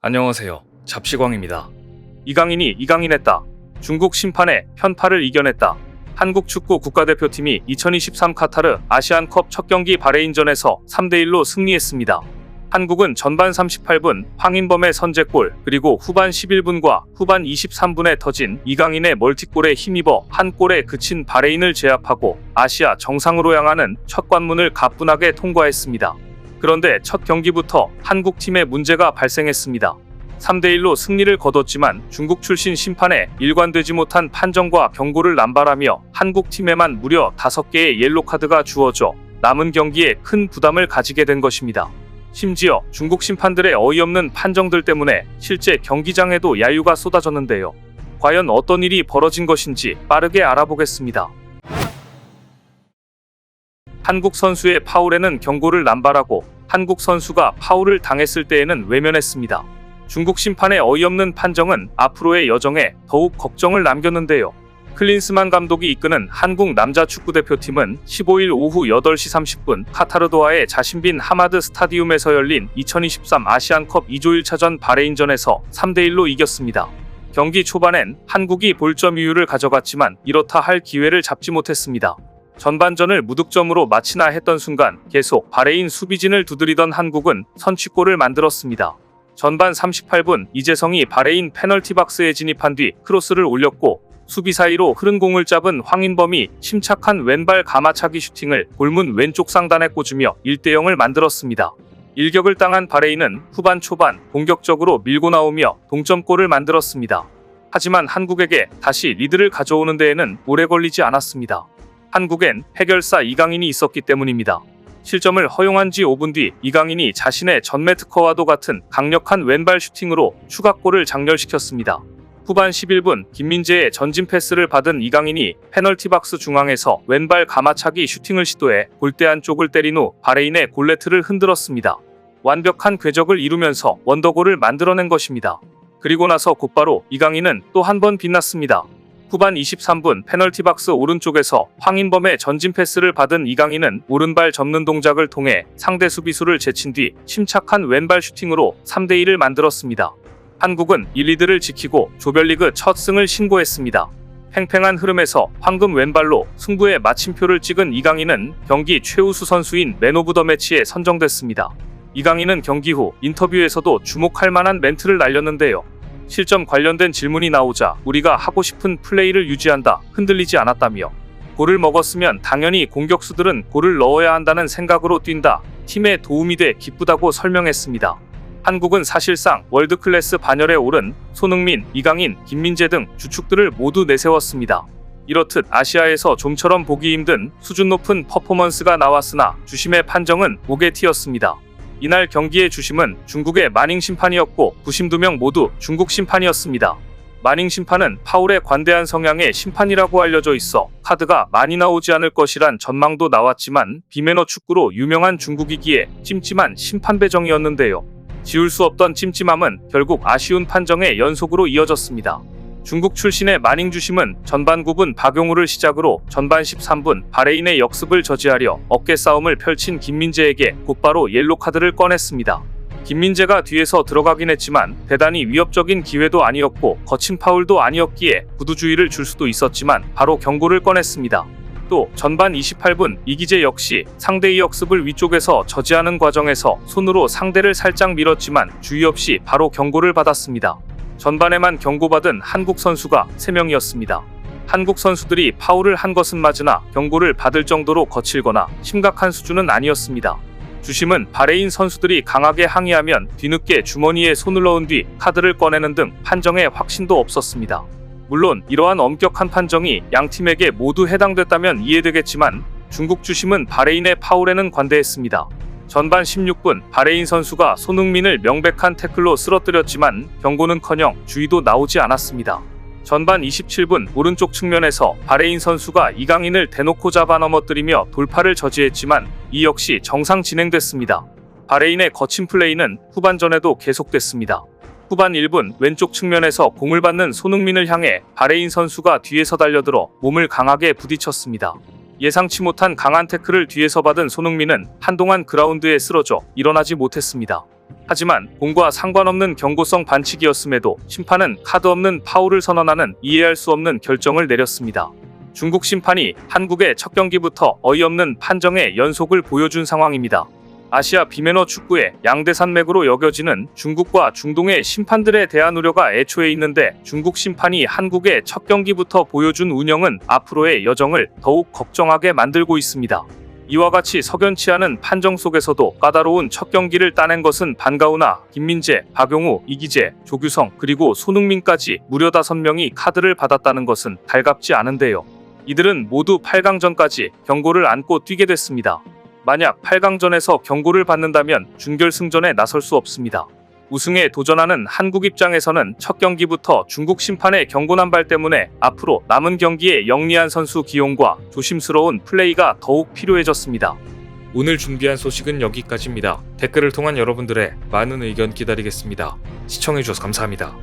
안녕하세요. 잡시광입니다. 이강인이 이강인했다. 중국 심판의 편파를 이겨냈다. 한국 축구 국가대표팀이 2023 카타르 아시안컵 첫 경기 바레인전에서 3대1로 승리했습니다. 한국은 전반 38분 황인범의 선제골, 그리고 후반 11분과 후반 23분에 터진 이강인의 멀티골에 힘입어 한 골에 그친 바레인을 제압하고 아시아 정상으로 향하는 첫 관문을 가뿐하게 통과했습니다. 그런데 첫 경기부터 한국팀에 문제가 발생했습니다. 3대1로 승리를 거뒀지만 중국 출신 심판의 일관되지 못한 판정과 경고를 남발하며 한국팀에만 무려 5개의 옐로카드가 주어져 남은 경기에 큰 부담을 가지게 된 것입니다. 심지어 중국 심판들의 어이없는 판정들 때문에 실제 경기장에도 야유가 쏟아졌는데요. 과연 어떤 일이 벌어진 것인지 빠르게 알아보겠습니다. 한국 선수의 파울에는 경고를 남발하고 한국 선수가 파울을 당했을 때에는 외면했습니다. 중국 심판의 어이없는 판정은 앞으로의 여정에 더욱 걱정을 남겼는데요. 클린스만 감독이 이끄는 한국 남자 축구대표팀은 15일 오후 8시 30분 카타르 도하의 자신빈 하마드 스타디움에서 열린 2023 아시안컵 2조 1차전 바레인전에서 3대1로 이겼습니다. 경기 초반엔 한국이 볼점 유유를 가져갔지만 이렇다 할 기회를 잡지 못했습니다. 전반전을 무득점으로 마치나 했던 순간 계속 바레인 수비진을 두드리던 한국은 선취골을 만들었습니다. 전반 38분 이재성이 바레인 페널티 박스에 진입한 뒤 크로스를 올렸고 수비 사이로 흐른 공을 잡은 황인범이 침착한 왼발 가마차기 슈팅을 골문 왼쪽 상단에 꽂으며 1대0을 만들었습니다. 일격을 당한 바레인은 후반 초반 공격적으로 밀고 나오며 동점골을 만들었습니다. 하지만 한국에게 다시 리드를 가져오는 데에는 오래 걸리지 않았습니다. 한국엔 해결사 이강인이 있었기 때문입니다. 실점을 허용한 지 5분 뒤 이강인이 자신의 전매 특허와도 같은 강력한 왼발 슈팅으로 추가골을 장렬시켰습니다. 후반 11분 김민재의 전진 패스를 받은 이강인이 페널티 박스 중앙에서 왼발 가마차기 슈팅을 시도해 골대 안쪽을 때린 후 바레인의 골네트를 흔들었습니다. 완벽한 궤적을 이루면서 원더골을 만들어낸 것입니다. 그리고 나서 곧바로 이강인은 또 한 번 빛났습니다. 후반 23분 페널티 박스 오른쪽에서 황인범의 전진 패스를 받은 이강인은 오른발 접는 동작을 통해 상대 수비수를 제친 뒤 침착한 왼발 슈팅으로 3대1을 만들었습니다. 한국은 1리드를 지키고 조별리그 첫 승을 신고했습니다. 팽팽한 흐름에서 황금 왼발로 승부의 마침표를 찍은 이강인은 경기 최우수 선수인 맨 오브 더 매치에 선정됐습니다. 이강인은 경기 후 인터뷰에서도 주목할 만한 멘트를 날렸는데요. 실점 관련된 질문이 나오자 우리가 하고 싶은 플레이를 유지한다, 흔들리지 않았다며 골을 먹었으면 당연히 공격수들은 골을 넣어야 한다는 생각으로 뛴다, 팀에 도움이 돼 기쁘다고 설명했습니다. 한국은 사실상 월드클래스 반열에 오른 손흥민, 이강인, 김민재 등 주축들을 모두 내세웠습니다. 이렇듯 아시아에서 좀처럼 보기 힘든 수준 높은 퍼포먼스가 나왔으나 주심의 판정은 목에 튀었습니다. 이날 경기의 주심은 중국의 마닝 심판이었고 부심 2명 모두 중국 심판이었습니다. 마닝 심판은 파울에 관대한 성향의 심판이라고 알려져 있어 카드가 많이 나오지 않을 것이란 전망도 나왔지만 비매너 축구로 유명한 중국이기에 찜찜한 심판 배정이었는데요. 지울 수 없던 찜찜함은 결국 아쉬운 판정의 연속으로 이어졌습니다. 중국 출신의 마닝 주심은 전반 9분 박용우를 시작으로 전반 13분 바레인의 역습을 저지하려 어깨 싸움을 펼친 김민재에게 곧바로 옐로카드를 꺼냈습니다. 김민재가 뒤에서 들어가긴 했지만 대단히 위협적인 기회도 아니었고 거친 파울도 아니었기에 구두주의를 줄 수도 있었지만 바로 경고를 꺼냈습니다. 또 전반 28분 이기재 역시 상대의 역습을 위쪽에서 저지하는 과정에서 손으로 상대를 살짝 밀었지만 주의 없이 바로 경고를 받았습니다. 전반에만 경고받은 한국 선수가 3명이었습니다. 한국 선수들이 파울을 한 것은 맞으나 경고를 받을 정도로 거칠거나 심각한 수준은 아니었습니다. 주심은 바레인 선수들이 강하게 항의하면 뒤늦게 주머니에 손을 넣은 뒤 카드를 꺼내는 등 판정에 확신도 없었습니다. 물론 이러한 엄격한 판정이 양팀에게 모두 해당됐다면 이해되겠지만 중국 주심은 바레인의 파울에는 관대했습니다. 전반 16분 바레인 선수가 손흥민을 명백한 태클로 쓰러뜨렸지만 경고는커녕 주의도 나오지 않았습니다. 전반 27분 오른쪽 측면에서 바레인 선수가 이강인을 대놓고 잡아 넘어뜨리며 돌파를 저지했지만 이 역시 정상 진행됐습니다. 바레인의 거친 플레이는 후반전에도 계속됐습니다. 후반 1분 왼쪽 측면에서 공을 받는 손흥민을 향해 바레인 선수가 뒤에서 달려들어 몸을 강하게 부딪혔습니다. 예상치 못한 강한 태클을 뒤에서 받은 손흥민은 한동안 그라운드에 쓰러져 일어나지 못했습니다. 하지만 공과 상관없는 경고성 반칙이었음에도 심판은 카드 없는 파울을 선언하는 이해할 수 없는 결정을 내렸습니다. 중국 심판이 한국의 첫 경기부터 어이없는 판정의 연속을 보여준 상황입니다. 아시아 비매너 축구의 양대산맥으로 여겨지는 중국과 중동의 심판들에 대한 우려가 애초에 있는데 중국 심판이 한국의 첫 경기부터 보여준 운영은 앞으로의 여정을 더욱 걱정하게 만들고 있습니다. 이와 같이 석연치 않은 판정 속에서도 까다로운 첫 경기를 따낸 것은 반가우나 김민재, 박용우, 이기재, 조규성 그리고 손흥민까지 무려 5명이 카드를 받았다는 것은 달갑지 않은데요. 이들은 모두 8강전까지 경고를 안고 뛰게 됐습니다. 만약 8강전에서 경고를 받는다면 준결승전에 나설 수 없습니다. 우승에 도전하는 한국 입장에서는 첫 경기부터 중국 심판의 경고난발 때문에 앞으로 남은 경기에 영리한 선수 기용과 조심스러운 플레이가 더욱 필요해졌습니다. 오늘 준비한 소식은 여기까지입니다. 댓글을 통한 여러분들의 많은 의견 기다리겠습니다. 시청해주셔서 감사합니다.